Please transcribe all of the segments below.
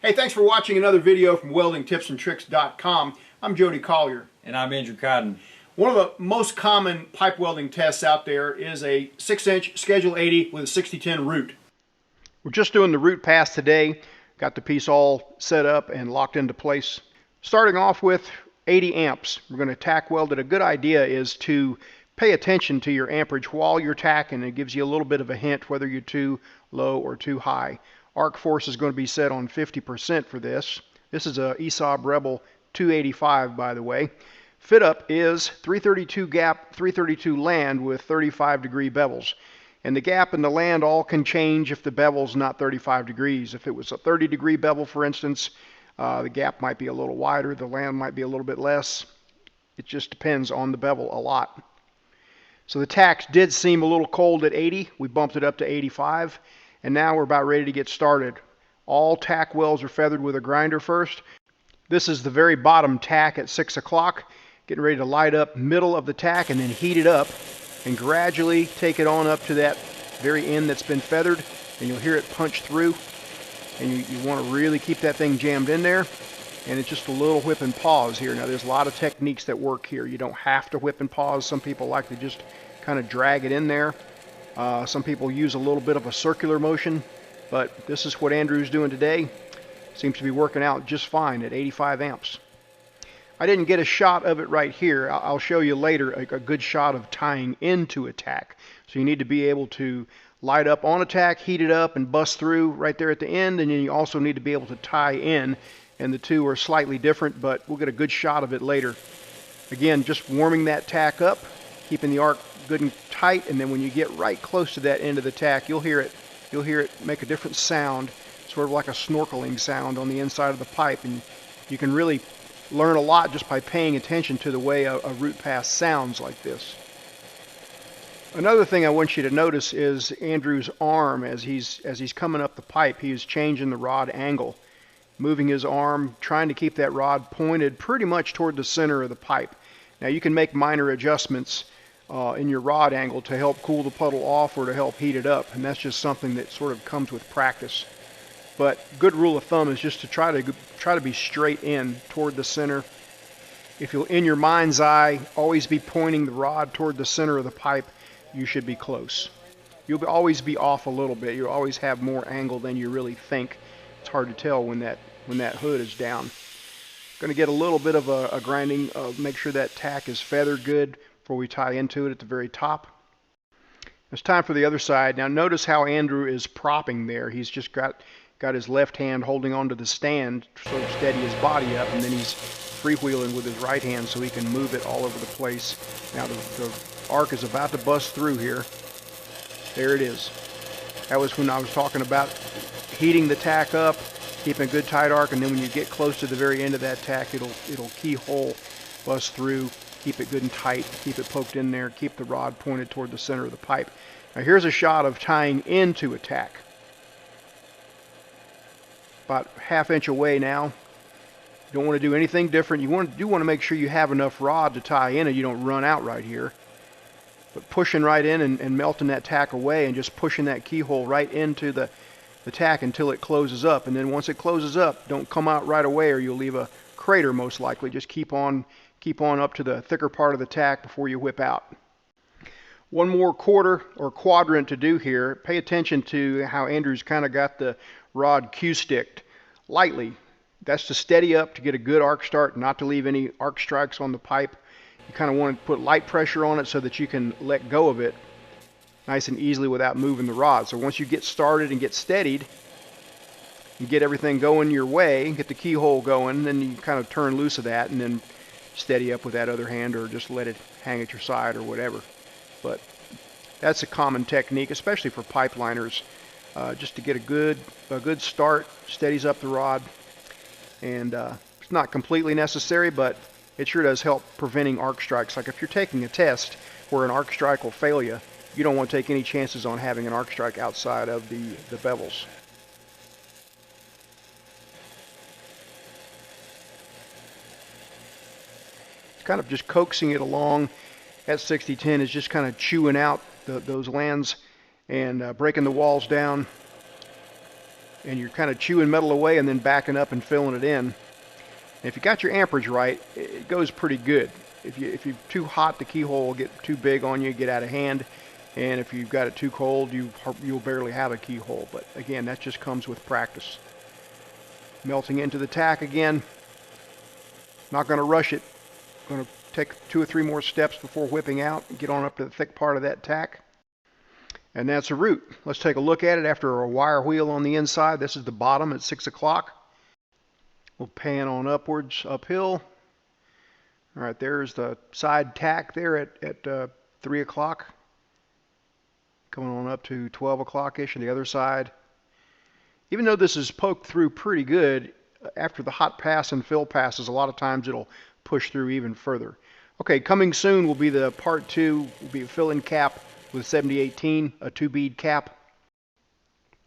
Hey, thanks for watching another video from weldingtipsandtricks.com. I'm Jody Collier. And I'm Andrew Cotton. One of the most common pipe welding tests out there is a 6-inch Schedule 80 with a 6010 root. We're just doing the root pass today. Got the piece all set up and locked into place. Starting off with 80 amps. We're going to tack weld it. A good idea is to pay attention to your amperage while you're tacking. It gives you a little bit of a hint whether you're too low or too high. Arc force is going to be set on 50% for this. This is a ESAB Rebel 285, by the way. Fit up is 332 gap, 332 land with 35-degree bevels. And the gap and the land all can change if the bevel's not 35 degrees. If it was a 30-degree bevel, for instance, the gap might be a little wider, the land might be a little bit less. It just depends on the bevel a lot. So the tacks did seem a little cold at 80. We bumped it up to 85. And now we're about ready to get started. All tack welds are feathered with a grinder first. This is the very bottom tack at 6 o'clock. Getting ready to light up middle of the tack and then heat it up and gradually take it on up to that very end that's been feathered, and you'll hear it punch through. And you want to really keep that thing jammed in there. And it's just a little whip and pause here. Now there's a lot of techniques that work here. You don't have to whip and pause. Some people like to just kind of drag it in there. Some people use a little bit of a circular motion, but this is what Andrew's doing today. Seems to be working out just fine at 85 amps. I didn't get a shot of it right here. I'll show you later a good shot of tying into a tack. So you need to be able to light up on a tack, heat it up, and bust through right there at the end, and then you also need to be able to tie in, and the two are slightly different, but we'll get a good shot of it later. Again, just warming that tack up, keeping the arc good and tight, and then when you get right close to that end of the tack, you'll hear it make a different sound, sort of like a snorkeling sound on the inside of the pipe. And you can really learn a lot just by paying attention to the way a root pass sounds like this. Another thing I want you to notice is Andrew's arm as he's coming up the pipe. He is changing the rod angle, moving his arm, trying to keep that rod pointed pretty much toward the center of the pipe. Now you can make minor adjustments in your rod angle to help cool the puddle off or to help heat it up, and that's just something that sort of comes with practice. But good rule of thumb is just to try to be straight in toward the center. If you'll, in your mind's eye, always be pointing the rod toward the center of the pipe, you should be close. You'll always be off a little bit. You'll always have more angle than you really think. It's hard to tell when that hood is down. Going to get a little bit of a grinding, make sure that tack is feathered good before we tie into it at the very top. It's time for the other side. Now notice how Andrew is propping there. He's just got his left hand holding onto the stand to sort of steady his body up, and then he's freewheeling with his right hand so he can move it all over the place. Now the arc is about to bust through here. There it is. That was when I was talking about heating the tack up, keeping a good tight arc, and then when you get close to the very end of that tack, it'll keyhole, bust through. Keep it good and tight, keep it poked in there, keep the rod pointed toward the center of the pipe. Now here's a shot of tying into a tack. About ½ inch away now. You don't want to do anything different. You do want to make sure you have enough rod to tie in and you don't run out right here. But pushing right in and melting that tack away and just pushing that keyhole right into the tack until it closes up. And then once it closes up, don't come out right away or you'll leave a crater most likely. Just keep on up to the thicker part of the tack before you whip out. One more quarter or quadrant to do here. Pay attention to how Andrew's kind of got the rod Q-sticked lightly. That's to steady up, to get a good arc start, not to leave any arc strikes on the pipe. You kind of want to put light pressure on it so that you can let go of it nice and easily without moving the rod. So once you get started and get steadied, you get everything going your way, get the keyhole going, then you kind of turn loose of that and then steady up with that other hand or just let it hang at your side or whatever. But that's a common technique, especially for pipeliners, just to get a good start, steadies up the rod. And it's not completely necessary, but it sure does help preventing arc strikes. Like if you're taking a test where an arc strike will fail you, you don't want to take any chances on having an arc strike outside of the bevels. Kind of just coaxing it along. That 6010 is just kind of chewing out those lands and breaking the walls down. and you're kind of chewing metal away and then backing up and filling it in. And if you got your amperage right, it goes pretty good. If you're too hot, the keyhole will get too big on you, get out of hand. And if you've got it too cold, you'll barely have a keyhole. But again, that just comes with practice. Melting into the tack again. Not going to rush it. Going to take 2 or 3 more steps before whipping out and get on up to the thick part of that tack. And that's a root. Let's take a look at it after a wire wheel on the inside. This is the bottom at 6 o'clock. We'll pan on upwards, uphill. All right, there's the side tack there at 3 o'clock. Coming on up to 12 o'clock-ish on the other side. Even though this is poked through pretty good, after the hot pass and fill passes, a lot of times it'll push through even further. Okay, coming soon will be the part 2, will be a fill-in cap with 7018, a 2-bead cap.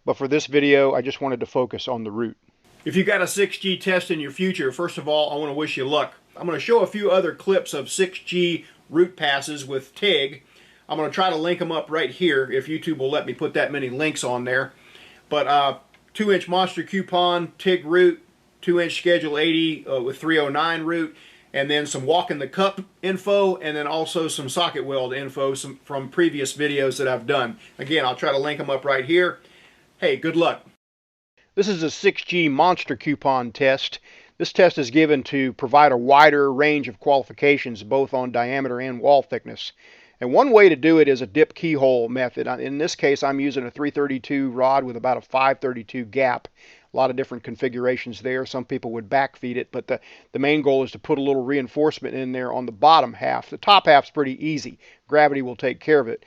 But for this video, I just wanted to focus on the root. If you've got a 6G test in your future, first of all, I want to wish you luck. I'm going to show a few other clips of 6G root passes with TIG. I'm going to try to link them up right here, if YouTube will let me put that many links on there. But 2-inch monster coupon, TIG root, 2-inch schedule 80 with 309 root, and then some walk in the cup info, and then also some socket weld info from previous videos that I've done. Again, I'll try to link them up right here. Hey, good luck. This is a 6G monster coupon test. This test is given to provide a wider range of qualifications both on diameter and wall thickness. And one way to do it is a dip keyhole method. In this case, I'm using a 332 rod with about a 532 gap. A lot of different configurations there. Some people would backfeed it, but the main goal is to put a little reinforcement in there on the bottom half. The top half's pretty easy. Gravity will take care of it.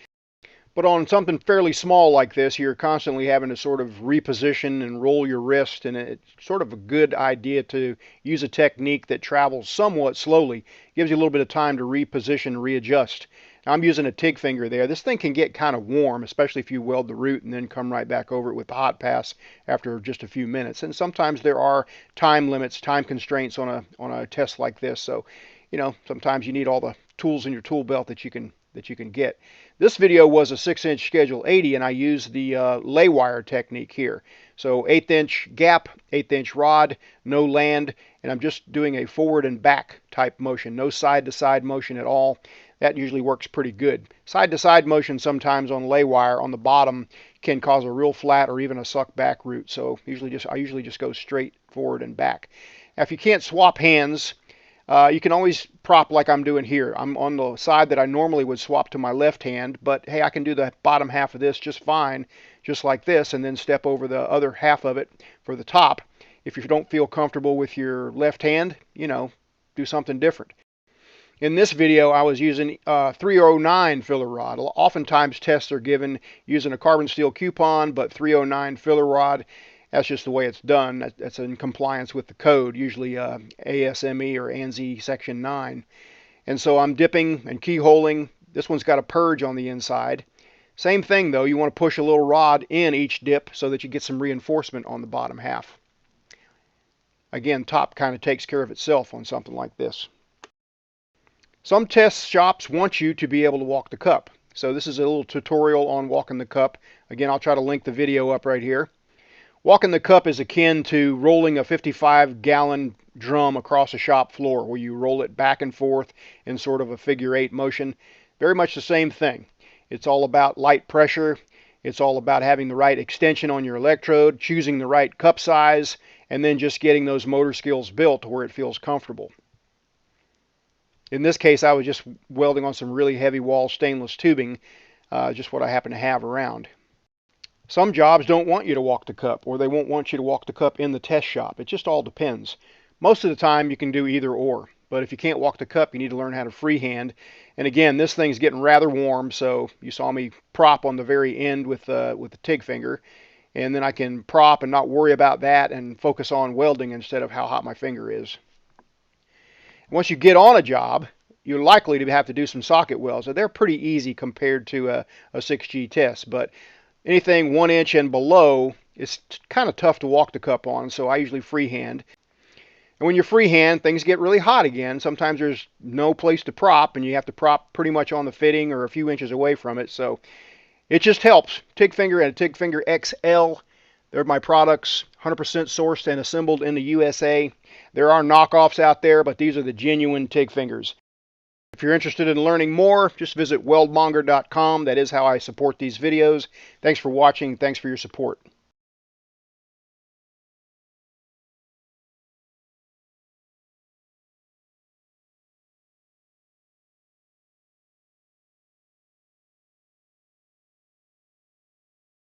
But on something fairly small like this, you're constantly having to sort of reposition and roll your wrist, and it's sort of a good idea to use a technique that travels somewhat slowly. Gives you a little bit of time to reposition, readjust. Now, I'm using a TIG finger there. This thing can get kind of warm, especially if you weld the root and then come right back over it with the hot pass after just a few minutes. And sometimes there are time limits, time constraints on a test like this. So, you know, sometimes you need all the tools in your tool belt that you can get. This video was a 6-inch schedule 80, and I used the lay wire technique here. So 1/8 inch gap, 1/8 inch rod, no land, and I'm just doing a forward and back type motion, no side to side motion at all. That usually works pretty good. Side to side motion sometimes on lay wire on the bottom can cause a real flat or even a suck back root. So I usually just go straight forward and back. Now, if you can't swap hands, you can always prop like I'm doing here. I'm on the side that I normally would swap to my left hand, but hey, I can do the bottom half of this just fine, just like this, and then step over the other half of it for the top. If you don't feel comfortable with your left hand, you know, do something different. In this video, I was using 309 filler rod. Oftentimes tests are given using a carbon steel coupon, but 309 filler rod, that's just the way it's done. That's in compliance with the code, usually ASME or ANSI Section 9. And so I'm dipping and keyholing. This one's got a purge on the inside. Same thing though, you want to push a little rod in each dip so that you get some reinforcement on the bottom half. Again, top kind of takes care of itself on something like this. Some test shops want you to be able to walk the cup. So this is a little tutorial on walking the cup. Again, I'll try to link the video up right here. Walking the cup is akin to rolling a 55-gallon drum across a shop floor where you roll it back and forth in sort of a figure-8 motion. Very much the same thing. It's all about light pressure. It's all about having the right extension on your electrode, choosing the right cup size, and then just getting those motor skills built to where it feels comfortable. In this case, I was just welding on some really heavy wall stainless tubing, just what I happen to have around. Some jobs don't want you to walk the cup, or they won't want you to walk the cup in the test shop. It just all depends. Most of the time, you can do either or. But if you can't walk the cup, you need to learn how to freehand. And again, this thing's getting rather warm, so you saw me prop on the very end with the TIG finger. And then I can prop and not worry about that and focus on welding instead of how hot my finger is. Once you get on a job, you're likely to have to do some socket welds. So they're pretty easy compared to a 6G test, but anything 1 inch and below is kind of tough to walk the cup on, so I usually freehand. And when you freehand, things get really hot again. Sometimes there's no place to prop, and you have to prop pretty much on the fitting or a few inches away from it, so it just helps. TIG finger and a TIG finger XL, They're my products, 100% sourced and assembled in the USA. There are knockoffs out there, but these are the genuine TIG fingers. If you're interested in learning more, just visit weldmonger.com. That is how I support these videos. Thanks for watching. Thanks for your support.